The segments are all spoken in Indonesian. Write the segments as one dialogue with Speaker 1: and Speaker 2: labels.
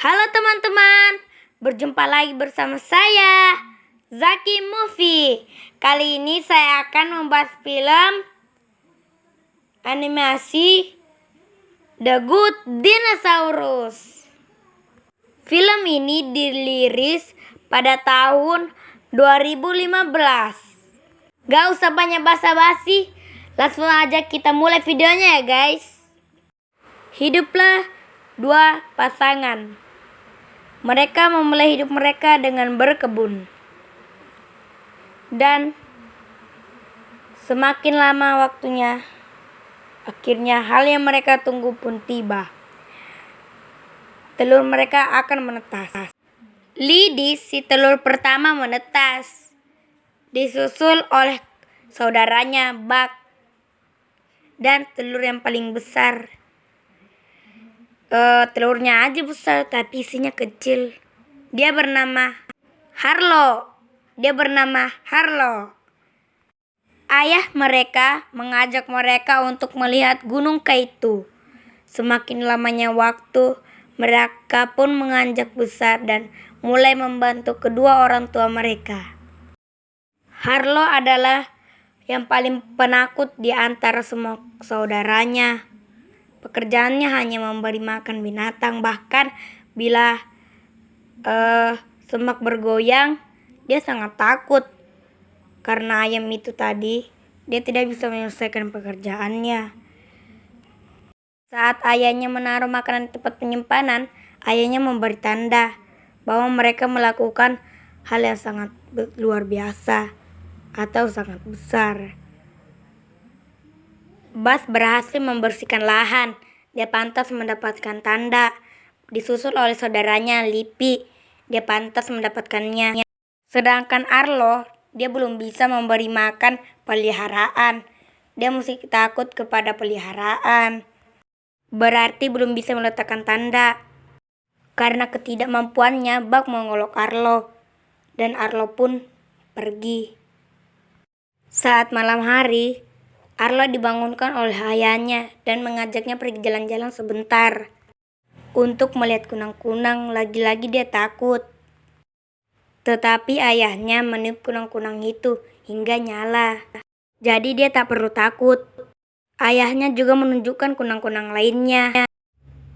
Speaker 1: Halo teman-teman, berjumpa lagi bersama saya, Zaki Movie. Kali ini saya akan membahas film animasi The Good Dinosaurus. Film ini dirilis pada tahun 2015. Gak usah banyak basa-basi, langsung aja kita mulai videonya ya guys. Hiduplah dua pasangan. Mereka memulai hidup mereka dengan berkebun. Dan semakin lama waktunya, akhirnya hal yang mereka tunggu pun tiba. Telur mereka akan menetas. Lidi, si telur pertama, menetas, disusul oleh saudaranya Buck dan telur yang paling besar. Telurnya aja besar tapi isinya kecil. Dia bernama Harlow. Ayah mereka mengajak mereka untuk melihat Gunung K2. Semakin lamanya waktu, mereka pun menganjak besar dan mulai membantu kedua orang tua mereka. Harlow adalah yang paling penakut di antara semua saudaranya. Pekerjaannya hanya memberi makan binatang, bahkan bila semak bergoyang, dia sangat takut. Karena ayam itu tadi, dia tidak bisa menyelesaikan pekerjaannya. Saat ayahnya menaruh makanan di tempat penyimpanan, ayahnya memberi tanda bahwa mereka melakukan hal yang sangat luar biasa atau sangat besar. Bas berhasil membersihkan lahan. Dia pantas mendapatkan tanda. Disusul oleh saudaranya Lipi. Dia pantas mendapatkannya. Sedangkan Arlo, dia belum bisa memberi makan peliharaan. Dia mesti takut kepada peliharaan. Berarti belum bisa meletakkan tanda. Karena ketidakmampuannya, Buck mengolok Arlo. Dan Arlo pun pergi. Saat malam hari, Arlo dibangunkan oleh ayahnya dan mengajaknya pergi jalan-jalan sebentar. Untuk melihat kunang-kunang, lagi-lagi dia takut. Tetapi ayahnya meniup kunang-kunang itu hingga nyala. Jadi dia tak perlu takut. Ayahnya juga menunjukkan kunang-kunang lainnya.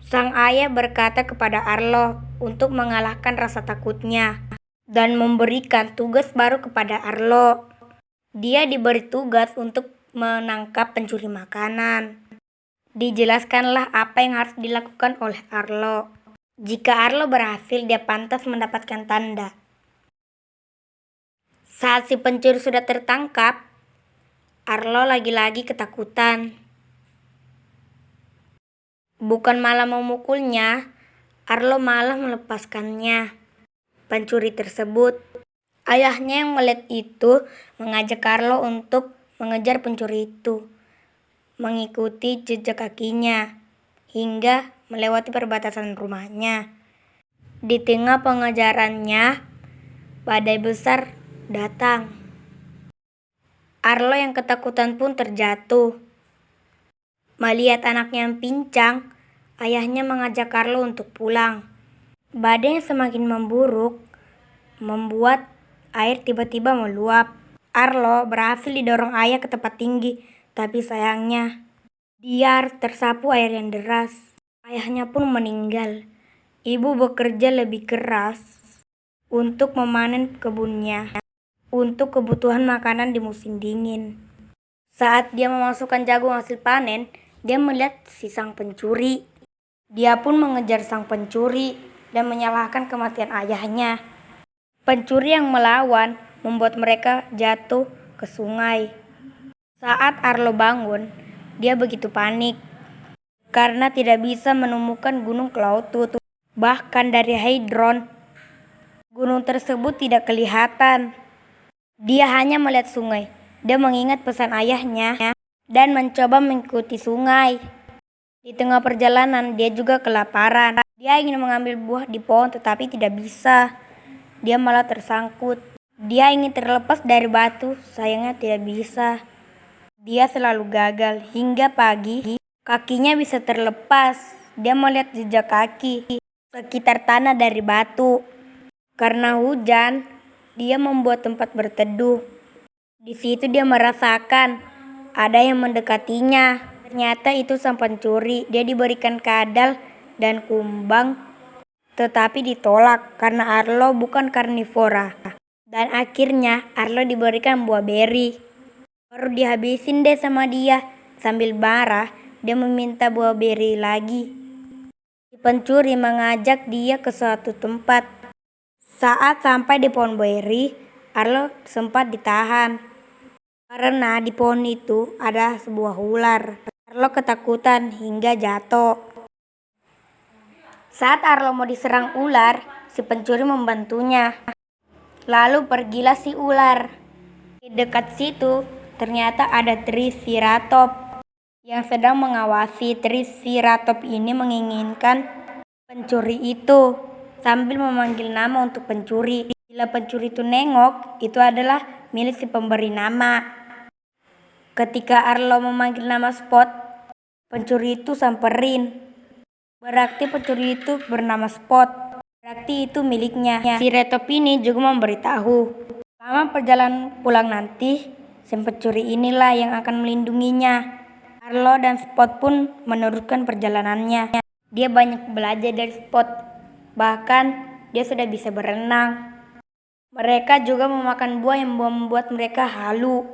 Speaker 1: Sang ayah berkata kepada Arlo untuk mengalahkan rasa takutnya dan memberikan tugas baru kepada Arlo. Dia diberi tugas untuk menangkap pencuri makanan. Dijelaskanlah apa yang harus dilakukan oleh Arlo. Jika Arlo berhasil, dia pantas mendapatkan tanda. Saat si pencuri sudah tertangkap, Arlo lagi-lagi ketakutan. Bukan malah memukulnya, Arlo malah melepaskannya. Pencuri tersebut, ayahnya yang melihat itu mengajak Arlo untuk mengejar pencuri itu, mengikuti jejak kakinya hingga melewati perbatasan rumahnya. Di tengah pengejarannya, badai besar datang. Arlo yang ketakutan pun terjatuh. Melihat anaknya yang pincang, ayahnya mengajak Arlo untuk pulang. Badai yang semakin memburuk membuat air tiba-tiba meluap. Arlo berhasil didorong ayah ke tempat tinggi, tapi sayangnya dia tersapu air yang deras. Ayahnya pun meninggal. Ibu bekerja lebih keras untuk memanen kebunnya untuk kebutuhan makanan di musim dingin. Saat dia memasukkan jagung hasil panen, dia melihat si sang pencuri. Dia pun mengejar sang pencuri dan menyalahkan kematian ayahnya. Pencuri yang melawan membuat mereka jatuh ke sungai. Saat Arlo bangun, dia begitu panik karena tidak bisa menemukan gunung K2. Bahkan dari Hadron, gunung tersebut tidak kelihatan. Dia hanya melihat sungai. Dia mengingat pesan ayahnya dan mencoba mengikuti sungai. Di tengah perjalanan, dia juga kelaparan. Dia ingin mengambil buah di pohon tetapi tidak bisa. Dia malah tersangkut. Dia ingin terlepas dari batu, sayangnya tidak bisa. Dia selalu gagal hingga pagi, kakinya bisa terlepas. Dia melihat jejak kaki. sekitar tanah dari batu. Karena hujan, dia membuat tempat berteduh. Di situ dia merasakan ada yang mendekatinya. Ternyata itu sang pencuri. Dia diberikan kadal dan kumbang, tetapi ditolak karena Arlo bukan karnivora. Dan akhirnya Arlo diberikan buah beri. Baru dihabisin deh sama dia. Sambil marah, dia meminta buah beri lagi. Si pencuri mengajak dia ke suatu tempat. Saat sampai di pohon beri, Arlo sempat ditahan. Karena di pohon itu ada sebuah ular. Arlo ketakutan hingga jatuh. Saat Arlo mau diserang ular, si pencuri membantunya. Lalu pergilah si ular. Di dekat situ ternyata ada Triceratops yang sedang mengawasi. Triceratops ini menginginkan pencuri itu sambil memanggil nama untuk pencuri. Bila pencuri itu nengok, itu adalah milik si pemberi nama. Ketika Arlo memanggil nama Spot, pencuri itu samperin. Berarti pencuri itu bernama Spot. Berarti itu miliknya. Si Retop ini juga memberitahu. Selama perjalanan pulang nanti, si pencuri inilah yang akan melindunginya. Arlo dan Spot pun meneruskan perjalanannya. Dia banyak belajar dari Spot. Bahkan dia sudah bisa berenang. Mereka juga memakan buah yang membuat mereka halu.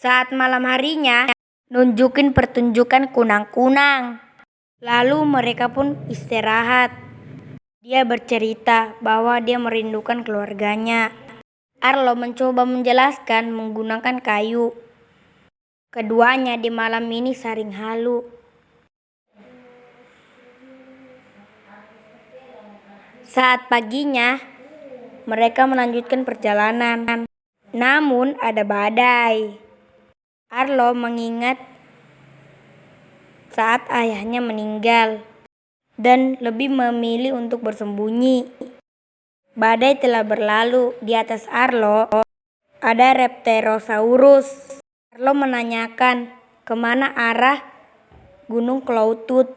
Speaker 1: Saat malam harinya, nunjukin pertunjukan kunang-kunang. Lalu mereka pun istirahat. Dia bercerita bahwa dia merindukan keluarganya. Arlo mencoba menjelaskan menggunakan kayu. Keduanya di malam ini saling halu. Saat paginya, mereka melanjutkan perjalanan. Namun ada badai. Arlo mengingat saat ayahnya meninggal dan lebih memilih untuk bersembunyi. Badai telah berlalu. Di atas Arlo ada Repterosaurus. Arlo menanyakan kemana arah Gunung Cloudtooth.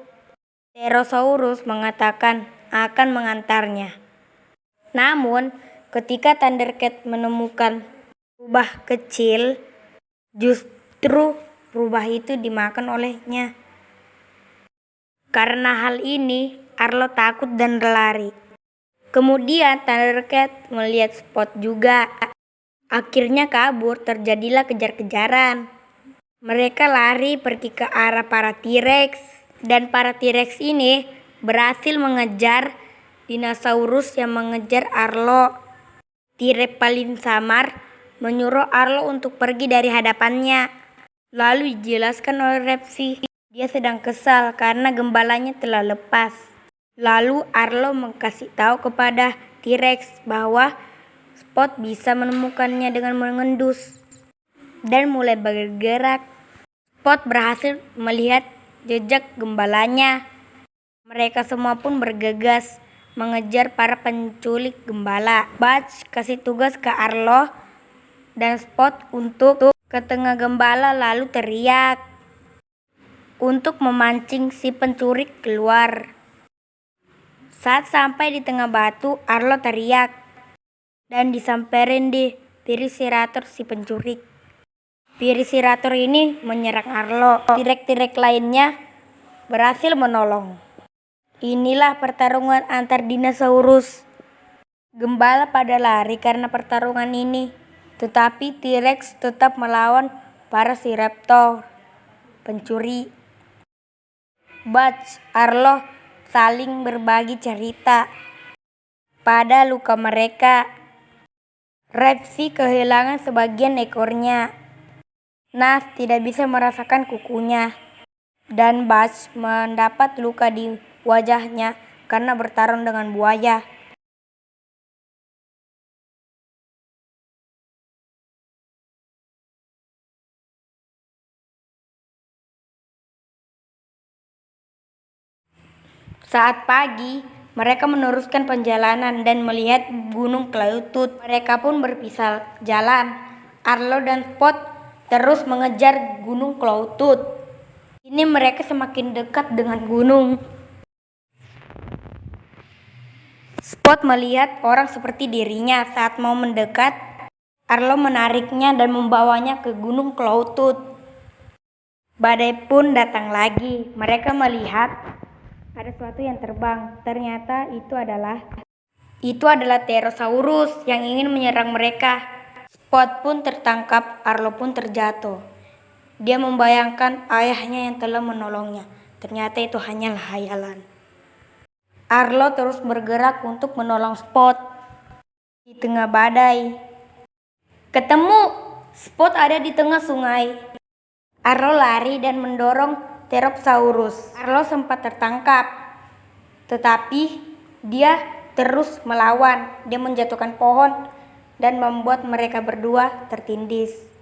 Speaker 1: Repterosaurus mengatakan akan mengantarnya. Namun ketika Thundercat menemukan rubah kecil, justru rubah itu dimakan olehnya. Karena hal ini, Arlo takut dan berlari. Kemudian Thundercat melihat Spot juga. Akhirnya kabur, terjadilah kejar-kejaran. Mereka lari pergi ke arah para T-Rex. Dan para T-Rex ini berhasil mengejar dinosaurus yang mengejar Arlo. T-Rex paling samar menyuruh Arlo untuk pergi dari hadapannya. Lalu dijelaskan oleh Repsi. Dia sedang kesal karena gembalanya telah lepas. Lalu Arlo kasih tahu kepada T-Rex bahwa Spot bisa menemukannya dengan mengendus dan mulai bergerak. Spot berhasil melihat jejak gembalanya. Mereka semua pun bergegas mengejar para penculik gembala. Butch kasih tugas ke Arlo dan Spot untuk ke tengah gembala lalu teriak untuk memancing si pencuri keluar. Saat sampai di tengah batu, Arlo teriak dan disamperin di Triceratops si pencuri. Triceratops ini menyerang Arlo. T-Rex lainnya berhasil menolong. Inilah pertarungan antar dinosaurus. Gembala pada lari karena pertarungan ini, tetapi T-Rex tetap melawan para si raptor pencuri. Butch, Arlo saling berbagi cerita pada luka mereka. Repsi kehilangan sebagian ekornya. Nas tidak bisa merasakan kukunya. Dan Butch mendapat luka di wajahnya karena bertarung dengan buaya. Saat pagi, mereka meneruskan perjalanan dan melihat Gunung Cloudtooth. Mereka pun berpisah jalan. Arlo dan Spot terus mengejar Gunung Cloudtooth. Ini mereka semakin dekat dengan gunung. Spot melihat orang seperti dirinya. Saat mau mendekat, Arlo menariknya dan membawanya ke gunung Cloudtooth. Badai pun datang lagi. Mereka melihat ada sesuatu yang terbang. Ternyata itu adalah Pterosaurus yang ingin menyerang mereka. Spot pun tertangkap, Arlo pun terjatuh. Dia membayangkan ayahnya yang telah menolongnya. Ternyata itu hanyalah hayalan. Arlo terus bergerak untuk menolong Spot. Di tengah badai, ketemu! Spot ada di tengah sungai. Arlo lari dan mendorong Pterosaurus. Arlo sempat tertangkap, tetapi dia terus melawan. Dia menjatuhkan pohon dan membuat mereka berdua tertindis.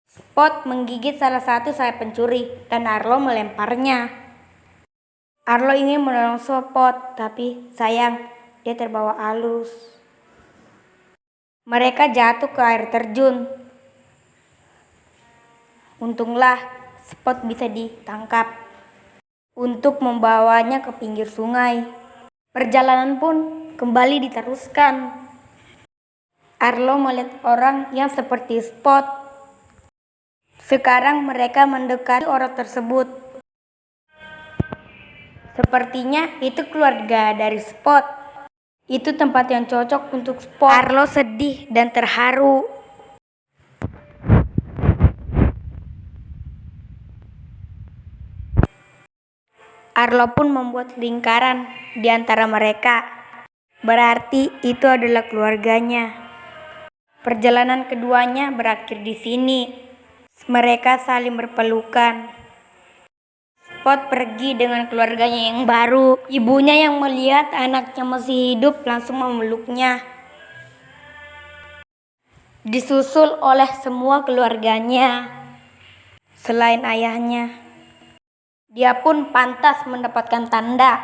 Speaker 1: Spot menggigit salah satu sayap pencuri dan Arlo melemparnya. Arlo ingin menolong Spot, tapi sayang dia terbawa arus. Mereka jatuh ke air terjun. Untunglah Spot bisa ditangkap untuk membawanya ke pinggir sungai. Perjalanan pun kembali diteruskan. Arlo melihat orang yang seperti Spot. Sekarang mereka mendekati orang tersebut. Sepertinya itu keluarga dari Spot. Itu tempat yang cocok untuk Spot. Arlo sedih dan terharu. Arlo pun membuat lingkaran di antara mereka. Berarti itu adalah keluarganya. Perjalanan keduanya berakhir di sini. Mereka saling berpelukan. Spot pergi dengan keluarganya yang baru. Ibunya yang melihat anaknya masih hidup langsung memeluknya. Disusul oleh semua keluarganya selain ayahnya. Dia pun pantas mendapatkan tanda